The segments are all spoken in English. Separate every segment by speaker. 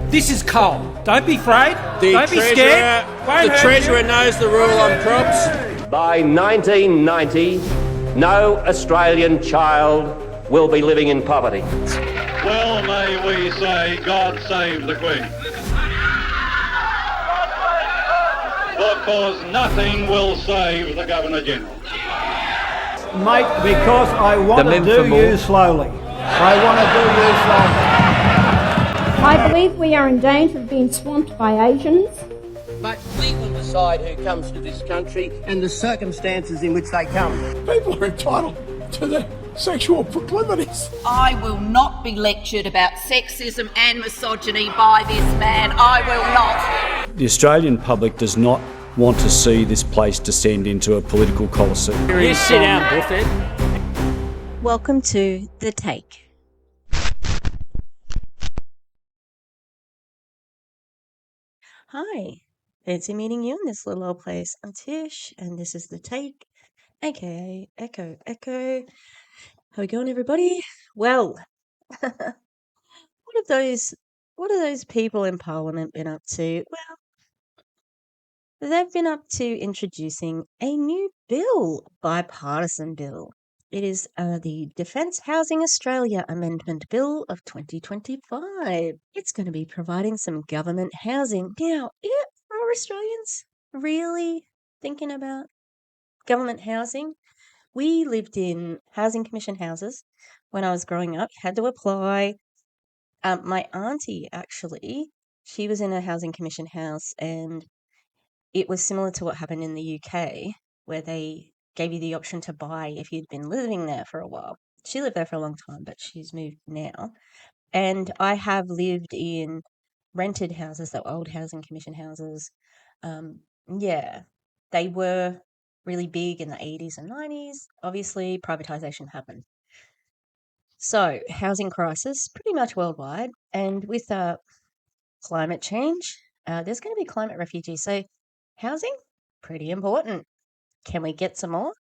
Speaker 1: This is coal. Don't be afraid. Don't be scared.
Speaker 2: The Treasurer knows the rule on crops.
Speaker 3: By 1990, no Australian child will be living in poverty.
Speaker 4: Well, may we say, God save the Queen. Because nothing will save the Governor-General.
Speaker 5: Mate, because I want to do you slowly. I want to do you slowly.
Speaker 6: I believe we are in danger of being swamped by Asians.
Speaker 7: But we will decide who comes to this country and the circumstances in which they come.
Speaker 8: People are entitled to their sexual proclivities.
Speaker 9: I will not be lectured about sexism and misogyny by this man. I will not.
Speaker 10: The Australian public does not want to see this place descend into a political coliseum.
Speaker 2: You sit down, Buffett.
Speaker 11: Welcome to The Take. Hi, fancy meeting you in this little old place. I'm Tish, and this is The Take, aka Echo. How we going, everybody? Well, what have those people in Parliament been up to? Well, they've been up to introducing a new bill, bipartisan bill. It is the Defence Housing Australia Amendment Bill of 2025. It's going to be providing some government housing. Now, are Australians really thinking about government housing? We lived in Housing Commission houses when I was growing up, had to apply. My auntie, actually, she was in a Housing Commission house, and it was similar to what happened in the UK, where they gave you the option to buy if you'd been living there for a while. She lived there for a long time, but she's moved now. And I have lived in rented houses, that were old Housing Commission houses. Yeah, they were really big in the 80s and 90s. Obviously, privatisation happened. So, housing crisis pretty much worldwide. And with climate change, there's going to be climate refugees. So, housing, pretty important. Can we get some more?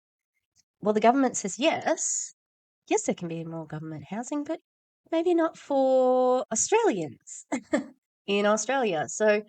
Speaker 11: Well, the government says yes. Yes, there can be more government housing, but maybe not for Australians in Australia. So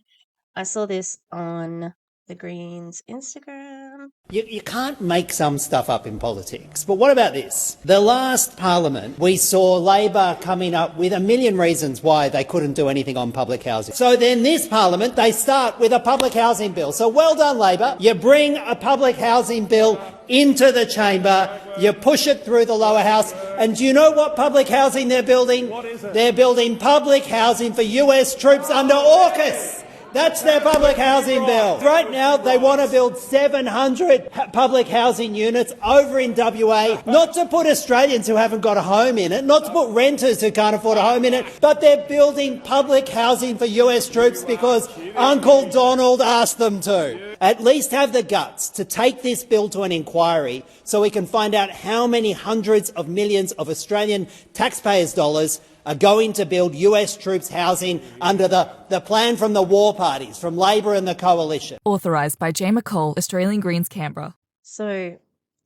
Speaker 11: I saw this on the Greens' Instagram.
Speaker 12: You can't make some stuff up in politics. But what about this? The last Parliament, we saw Labor coming up with a million reasons why they couldn't do anything on public housing. So then this Parliament, they start with a public housing bill. So well done, Labor. You bring a public housing bill into the chamber, you push it through the lower house, and do you know what public housing they're building?
Speaker 8: What is it?
Speaker 12: They're building public housing for US troops under AUKUS. That's their public housing bill. Right now, they want to build 700 public housing units over in WA, not to put Australians who haven't got a home in it, not to put renters who can't afford a home in it, but they're building public housing for US troops because Uncle Donald asked them to. At least have the guts to take this bill to an inquiry so we can find out how many hundreds of millions of Australian taxpayers' dollars are going to build US troops housing under the plan from the war parties, from Labor and the Coalition.
Speaker 13: Authorised by Jay McCall, Australian Greens, Canberra.
Speaker 11: So,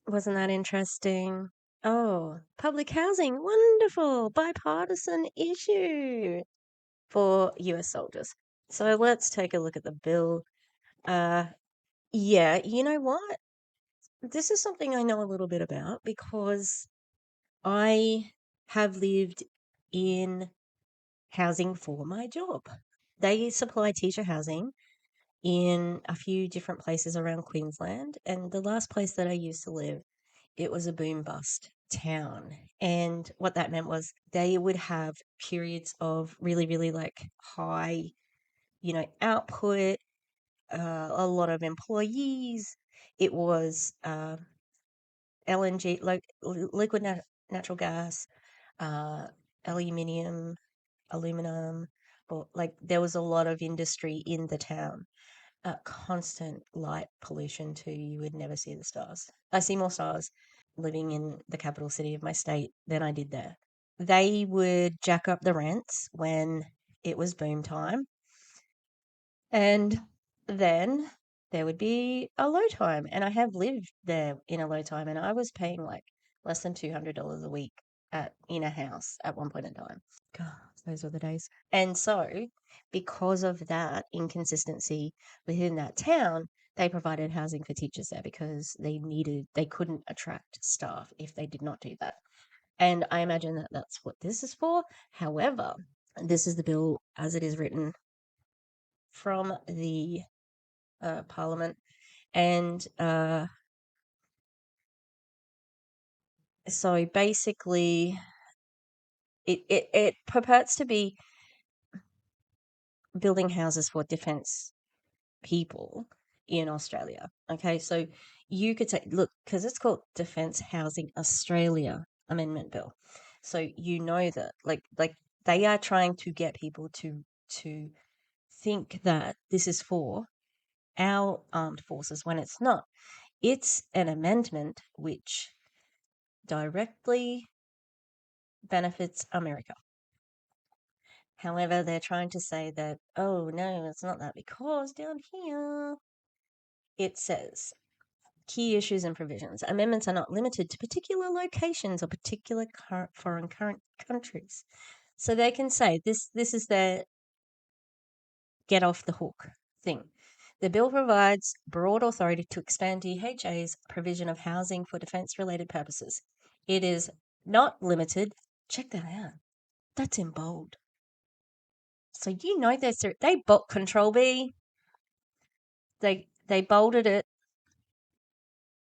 Speaker 11: wasn't that interesting? Oh, public housing, wonderful, bipartisan issue for US soldiers. So let's take a look at the bill. Yeah, you know what? This is something I know a little bit about because I have lived in housing for my job. They supply teacher housing in a few different places around Queensland, and the last place that I used to live, it was a boom bust town. And what that meant was they would have periods of really, really like high, output, a lot of employees. It was LNG, liquid natural gas, aluminum, or there was a lot of industry in the town. Constant light pollution too. You would never see the stars. I see more stars living in the capital city of my state than I did there. They would jack up the rents when it was boom time, and then there would be a low time. And I have lived there in a low time, and I was paying less than $200 a week in a house at one point in time. God, those were the days. And so because of that inconsistency within that town, they provided housing for teachers there because they couldn't attract staff if they did not do that. And I imagine that that's what this is for. However, this is the bill as it is written from the Parliament. And so basically, it purports to be building houses for defence people in Australia. Okay, so you could say, look, because it's called Defence Housing Australia Amendment Bill. So you know that, like they are trying to get people to think that this is for our armed forces when it's not. It's an amendment which directly benefits America. However, they're trying to say that, oh no, it's not that, because down here it says key issues and provisions. Amendments are not limited to particular locations or particular foreign countries. So they can say this is their get off the hook thing. The bill provides broad authority to expand DHA's provision of housing for defence-related purposes. It is not limited. Check that out. That's in bold. So you know they Control B. They bolded it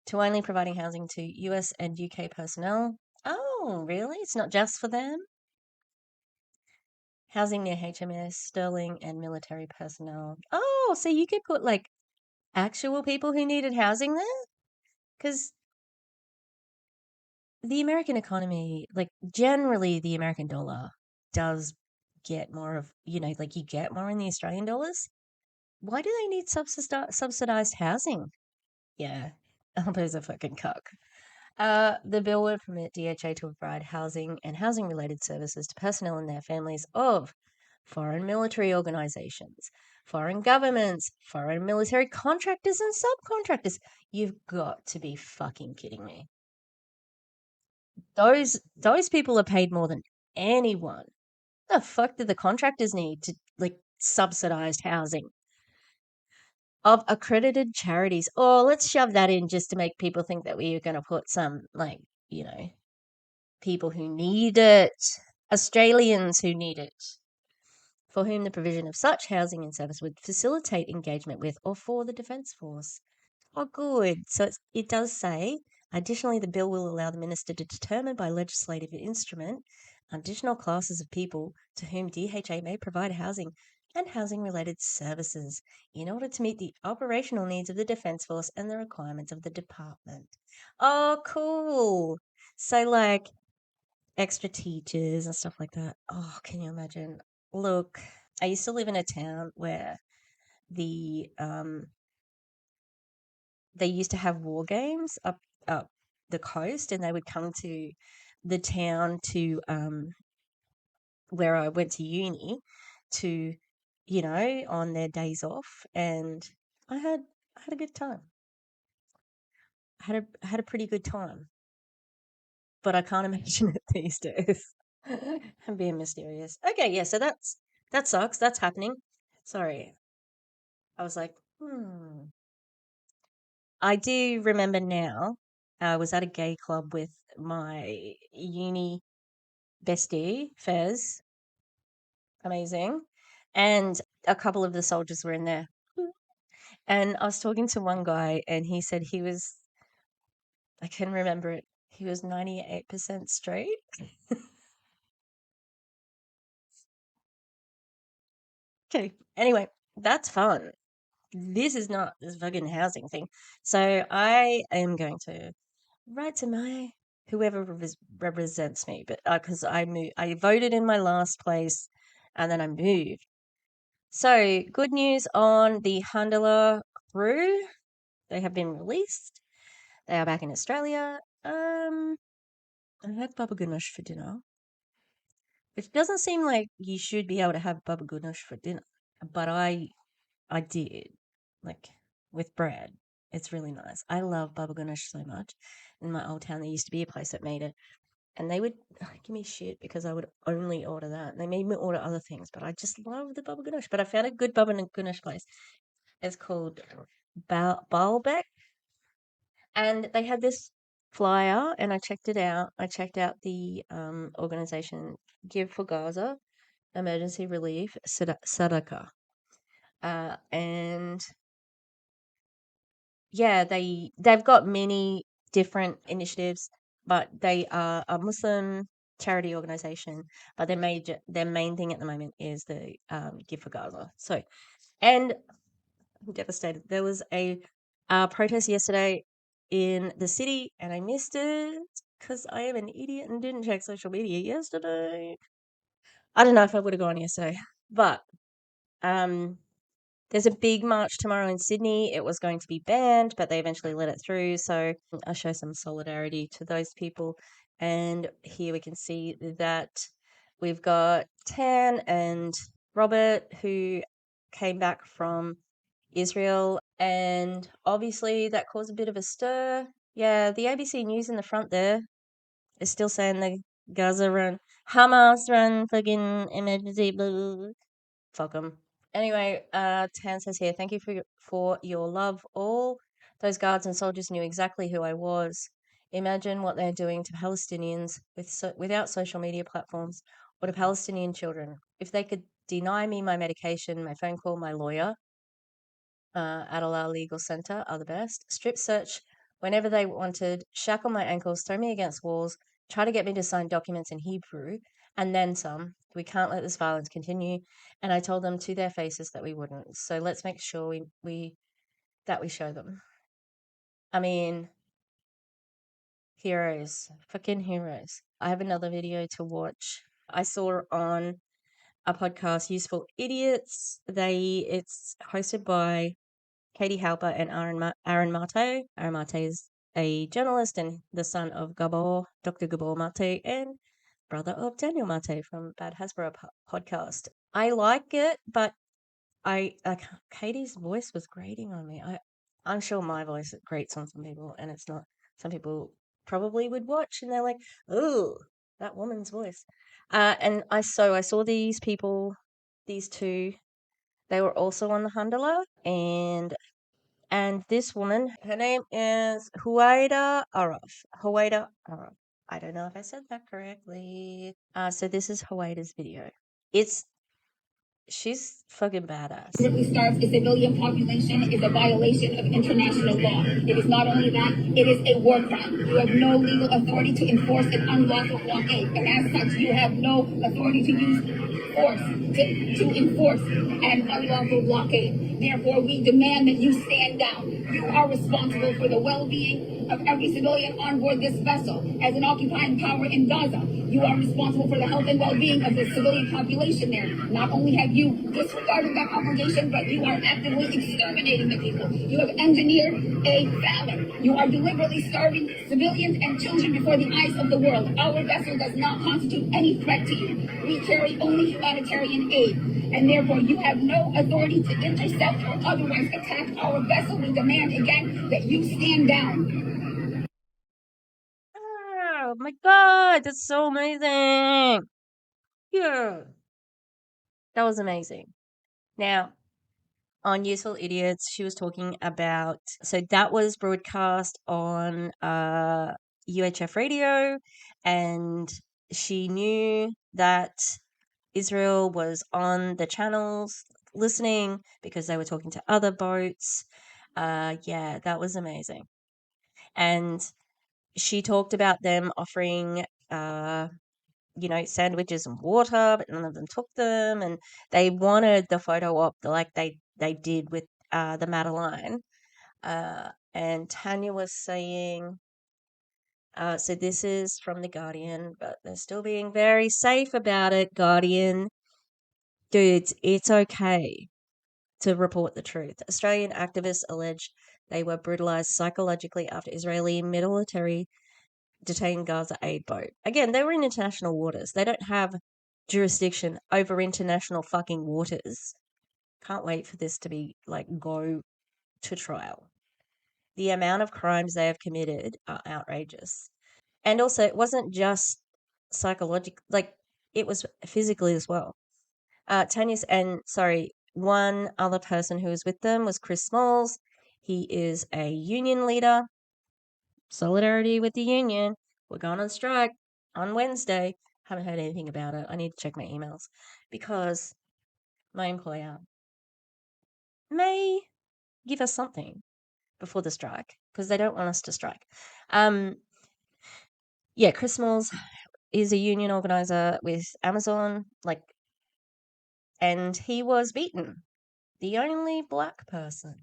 Speaker 11: to only providing housing to US and UK personnel. Oh, really? It's not just for them? Housing near HMS, Sterling, and military personnel. Oh, so you could put like actual people who needed housing there? Because the American economy, like generally the American dollar does get more of, like you get more in the Australian dollars. Why do they need subsidized housing? Yeah, Albo's a fucking cuck. The bill would permit DHA to provide housing and housing-related services to personnel and their families of foreign military organizations, foreign governments, foreign military contractors and subcontractors. You've got to be fucking kidding me. Those people are paid more than anyone. The fuck do the contractors need to subsidized housing? Of accredited charities. Oh, let's shove that in just to make people think that we are going to put some, people who need it, Australians who need it, for whom the provision of such housing and service would facilitate engagement with or for the Defence Force. Oh, good. So it does say, additionally, the bill will allow the Minister to determine by legislative instrument additional classes of people to whom DHA may provide housing and housing-related services in order to meet the operational needs of the Defence Force and the requirements of the department. Oh, cool. So, extra teachers and stuff like that. Oh, can you imagine? Look, I used to live in a town where they used to have war games up the coast, and they would come to the town to where I went to uni to, on their days off, and I had a good time. I had a pretty good time, but I can't imagine it these days. I'm being mysterious. Okay, yeah, so that sucks. That's happening. Sorry. I was like, I do remember now, I was at a gay club with my uni bestie, Fez. Amazing. And a couple of the soldiers were in there. And I was talking to one guy, and he said I can remember it, he was 98% straight. Okay, anyway, that's fun. This is not this fucking housing thing. So I am going to write to whoever represents me, but because I voted in my last place, and then I moved. So good news on the Handal crew. They have been released. They are back in Australia. I had baba ganoush for dinner, which doesn't seem like you should be able to have baba ganoush for dinner, but I did, with bread. It's really nice. I love baba ganoush so much. In my old town, there used to be a place that made it. and they would give me shit because I would only order that. And they made me order other things, but I just love the baba ganoush. But I found a good baba ganoush place. It's called Baalbek, and they had this flyer, and I checked it out. I checked out the organization Give for Gaza, Emergency Relief, Sadaka, and yeah, they've got many different initiatives, but they are a Muslim charity organization. But their main thing at the moment is the Give for Gaza. So, and I'm devastated. There was a protest yesterday in the city, and I missed it because I am an idiot and didn't check social media yesterday. I don't know if I would have gone yesterday, but there's a big march tomorrow in Sydney. It was going to be banned, but they eventually let it through. So I show some solidarity to those people. And here we can see that we've got Tan and Robert, who came back from Israel. And obviously that caused a bit of a stir. Yeah, the ABC News in the front there is still saying the Gaza run, Hamas run, fucking emergency, blah. Fuck 'em. Anyway, Tan says here, thank you for your love, all. Those guards and soldiers knew exactly who I was. Imagine what they're doing to Palestinians without social media platforms, or to Palestinian children. If they could deny me my medication, my phone call, my lawyer, Adela Legal Centre are the best. Strip search whenever they wanted, shackle my ankles, throw me against walls, try to get me to sign documents in Hebrew, and then some. We can't let this violence continue. And I told them to their faces that we wouldn't. So let's make sure we show them. I mean, heroes, fucking heroes. I have another video to watch. I saw on a podcast, Useful Idiots. It's hosted by Katie Halper and Aaron Mate. Aaron Mate is a journalist and the son of Dr. Gabor Mate, and brother of Daniel Mate from Bad Hasbro podcast. I like it, but Katie's voice was grating on me. I'm sure my voice grates on some people, and it's not. Some people probably would watch, and they're like, "Oh, that woman's voice." And I saw these people, these two. They were also on the Handala, and this woman, her name is Huwaida Araf. Huwaida Araf. I don't know if I said that correctly. So this is Huwaida's video. She's fucking badass.
Speaker 14: Starves a civilian population is a violation of international law. It is not only that, it is a war crime. You have no legal authority to enforce an unlawful blockade, and as such, you have no authority to use force to enforce an unlawful blockade. Therefore, we demand that you stand down. You are responsible for the well-being of every civilian on board this vessel. As an occupying power in Gaza, you are responsible for the health and well-being of the civilian population there. Not only have you disregarded that obligation, but you are actively exterminating the people. You have engineered a famine. You are deliberately starving civilians and children before the eyes of the world. Our vessel does not constitute any threat to you. We carry only humanitarian aid, and therefore you have no authority to intercept or otherwise attack our vessel. We demand again that you stand down.
Speaker 11: Oh my god, that's so amazing. Yeah. That was amazing. Now, on Useful Idiots, she was talking about, so that was broadcast on UHF radio, and she knew that Israel was on the channels listening because they were talking to other boats. Yeah, that was amazing. And she talked about them offering sandwiches and water, but none of them took them, and they wanted the photo op like they did with the Madeline. And Tanya was saying, so this is from The Guardian, but they're still being very safe about it, Guardian. Dudes, it's okay to report the truth. Australian activists allege they were brutalized psychologically after Israeli military detained Gaza aid boat. Again, they were in international waters. They don't have jurisdiction over international fucking waters. Can't wait for this to go to trial. The amount of crimes they have committed are outrageous. And also, it wasn't just psychological, like it was physically as well. One other person who was with them was Chris Smalls. He is a union leader. Solidarity with the union. We're going on strike on Wednesday. Haven't heard anything about it. I need to check my emails because my employer may give us something before the strike because they don't want us to strike. Chris Smalls is a union organizer with Amazon, and he was beaten. The only black person.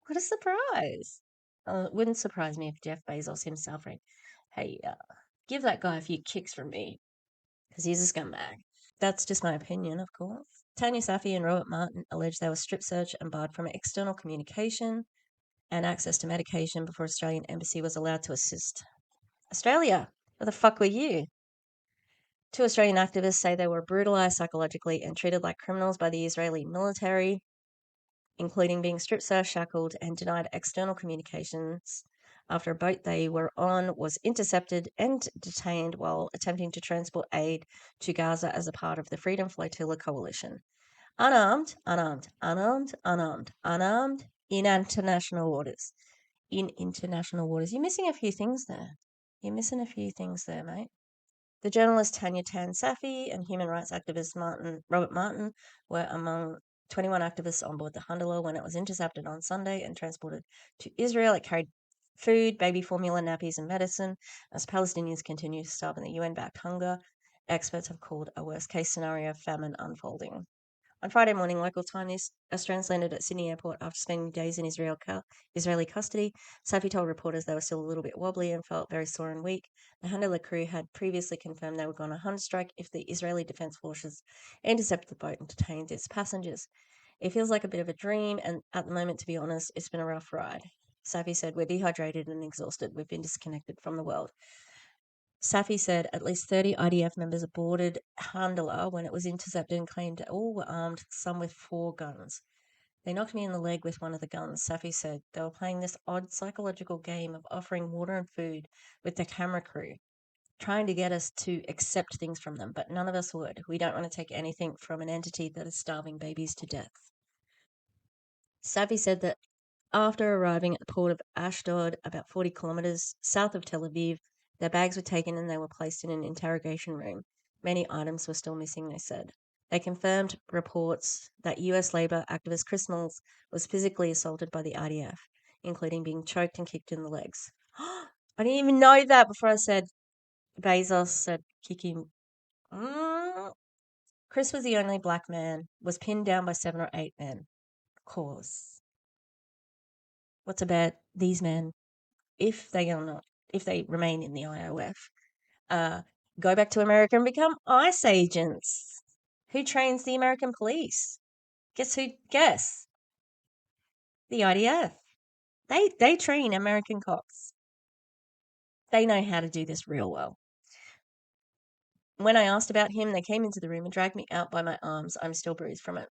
Speaker 11: What a surprise. It wouldn't surprise me if Jeff Bezos himself rang, hey, give that guy a few kicks from me, because he's a scumbag. That's just my opinion, of course. Tanya Safi and Robert Martin alleged they were strip searched and barred from external communication and access to medication before Australian embassy was allowed to assist. Australia, where the fuck were you? 2 Australian activists say they were brutalised psychologically and treated like criminals by the Israeli military, including being strip searched, shackled, and denied external communications after a boat they were on was intercepted and detained while attempting to transport aid to Gaza as a part of the Freedom Flotilla coalition. Unarmed in international waters. In international waters. You're missing a few things there. Mate. The journalist Tanya Tan Safi and human rights activist Robert Martin were among 21 activists on board the Handal when it was intercepted on Sunday and transported to Israel. It carried food, baby formula, nappies, and medicine as Palestinians continue to starve in the UN-backed hunger. Experts have called a worst-case scenario famine unfolding. On Friday morning, local time, these Australians landed at Sydney Airport after spending days in Israeli custody. Safi told reporters they were still a little bit wobbly and felt very sore and weak. The Handal crew had previously confirmed they were going on a hunt strike if the Israeli Defence Forces intercepted the boat and detained its passengers. It feels like a bit of a dream, and at the moment, to be honest, it's been a rough ride. Safi said, we're dehydrated and exhausted. We've been disconnected from the world. Safi said at least 30 IDF members boarded Handal when it was intercepted and claimed all were armed, some with 4 guns. They knocked me in the leg with one of the guns, Safi said. They were playing this odd psychological game of offering water and food with the camera crew, trying to get us to accept things from them, but none of us would. We don't want to take anything from an entity that is starving babies to death. Safi said that after arriving at the port of Ashdod, about 40 kilometres south of Tel Aviv, their bags were taken and they were placed in an interrogation room. Many items were still missing, they said. They confirmed reports that US Labour activist Chris Smalls was physically assaulted by the IDF, including being choked and kicked in the legs. I didn't even know that before I said Bezos said kicking. Chris was the only black man, was pinned down by 7 or 8 men. Of course. What's about these men, if they remain in the IOF, go back to America and become ICE agents? Who trains the American police? Guess who? Guess. The IDF. They train American cops. They know how to do this real well. When I asked about him, they came into the room and dragged me out by my arms. I'm still bruised from it.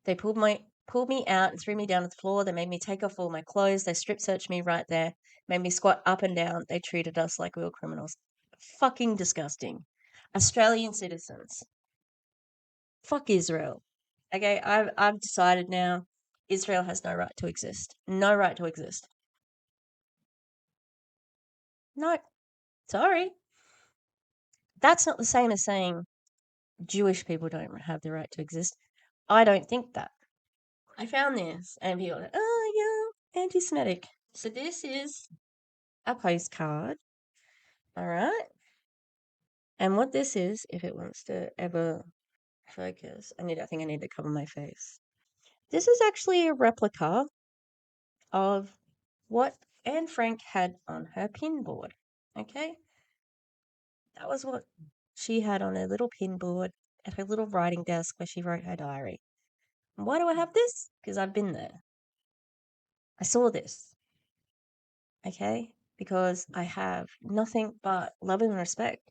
Speaker 11: They pulled me out and threw me down to the floor. They made me take off all my clothes. They strip searched me right there, made me squat up and down. They treated us like we were criminals. Fucking disgusting. Australian citizens. Fuck Israel. Okay, I've decided now Israel has no right to exist. No right to exist. No. Sorry. That's not the same as saying Jewish people don't have the right to exist. I don't think that. I found this and people are like, oh, yeah, anti-Semitic. So this is a postcard. All right. And what this is, if it wants to ever focus, I think I need to cover my face. This is actually a replica of what Anne Frank had on her pin board. Okay? That was what she had on her little pin board at her little writing desk where she wrote her diary. And why do I have this? Because I've been there. I saw this. Okay? Because I have nothing but love and respect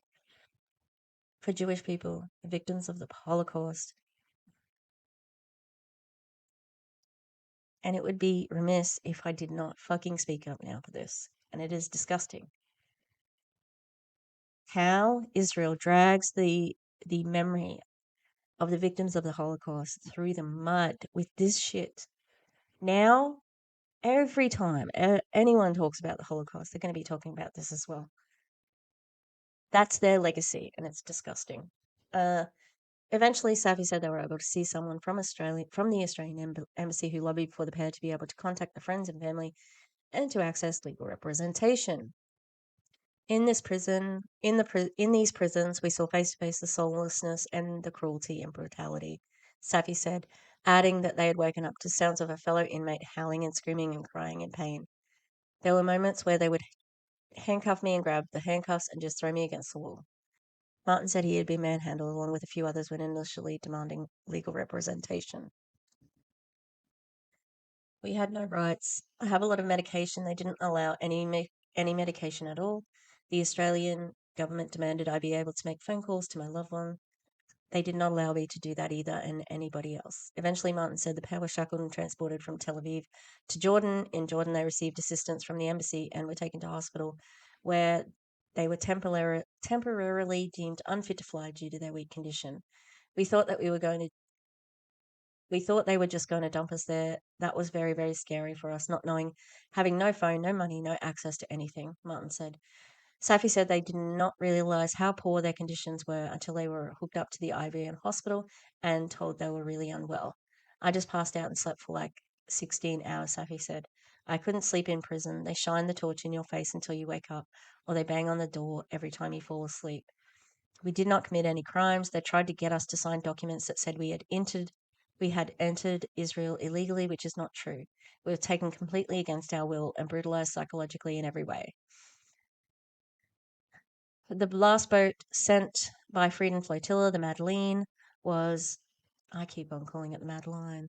Speaker 11: for Jewish people, the victims of the Holocaust. And it would be remiss if I did not fucking speak up now for this. and it is disgusting. How Israel drags the memory of the victims of the Holocaust through the mud with this shit. Now, every time anyone talks about the Holocaust, they're going to be talking about this as well. That's their legacy, and it's disgusting. Eventually, Safi said they were able to see someone from the Australian embassy who lobbied for the pair to be able to contact the friends and family and to access legal representation. In these prisons, we saw face to face the soullessness and the cruelty and brutality, Safi said, adding that they had woken up to sounds of a fellow inmate howling and screaming and crying in pain. There were moments where they would handcuff me and grab the handcuffs and just throw me against the wall. Martin said he had been manhandled along with a few others when initially demanding legal representation. We had no rights. I have a lot of medication. They didn't allow any medication at all. The Australian government demanded I be able to make phone calls to my loved one. They did not allow me to do that either, and anybody else. Eventually, Martin said the pair were shackled and transported from Tel Aviv to Jordan. In Jordan, they received assistance from the embassy and were taken to hospital, where they were temporarily deemed unfit to fly due to their weak condition. We thought they were just going to dump us there. That was very, very scary for us, not knowing, having no phone, no money, no access to anything, Martin said. Safi said they did not realize how poor their conditions were until they were hooked up to the IVN hospital and told they were really unwell. I just passed out and slept for like 16 hours, Safi said. I couldn't sleep in prison. They shine the torch in your face until you wake up, or they bang on the door every time you fall asleep. We did not commit any crimes. They tried to get us to sign documents that said we had entered Israel illegally, which is not true. We were taken completely against our will and brutalized psychologically in every way. The last boat sent by Freedom Flotilla, the Madeleine, I keep on calling it the Madeline,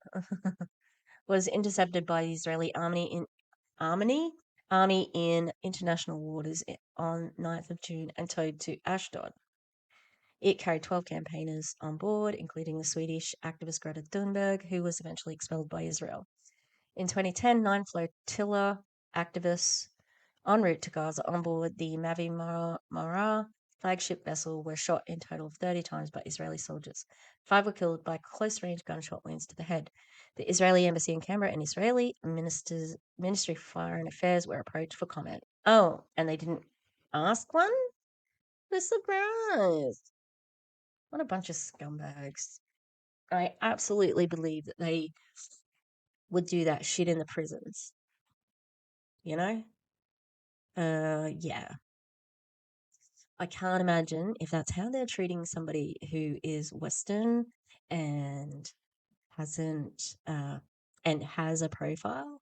Speaker 11: was intercepted by the Israeli army in international waters on 9th of June and towed to Ashdod. It carried 12 campaigners on board, including the Swedish activist Greta Thunberg, who was eventually expelled by Israel. In 2010, 9 flotilla activists en route to Gaza on board the Mavi Marah flagship vessel were shot in total of 30 times by Israeli soldiers. 5 were killed by close-range gunshot wounds to the head. The Israeli embassy in Canberra and Israeli Ministry for Foreign Affairs were approached for comment. Oh, and they didn't ask one? We're surprised. What a bunch of scumbags. I absolutely believe that they would do that shit in the prisons. You know? Yeah. I can't imagine if that's how they're treating somebody who is Western and hasn't and has a profile.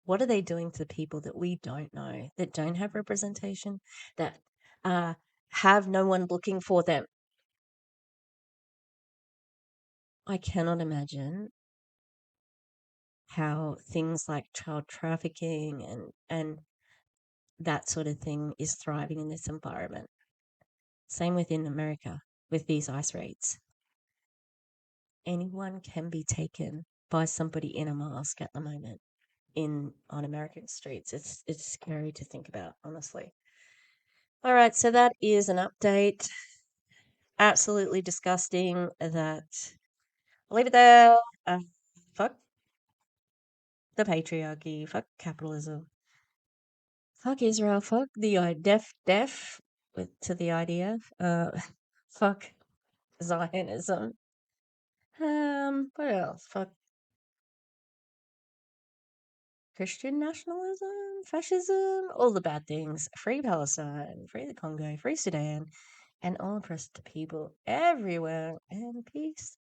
Speaker 11: What are they doing to people that we don't know, that don't have representation, that have no one looking for them? I cannot imagine how things like child trafficking and that sort of thing is thriving in this environment. Same within America with these ICE raids. Anyone can be taken by somebody in a mask at the moment on American streets. It's scary to think about, honestly. All right, so that is an update. Absolutely disgusting that. I'll leave it there. Fuck the patriarchy. Fuck capitalism. Fuck Israel. Fuck the deaf to the IDF. Fuck Zionism. What else? Fuck Christian nationalism, fascism, all the bad things. Free Palestine, free the Congo, free Sudan, and all oppressed people everywhere. And peace.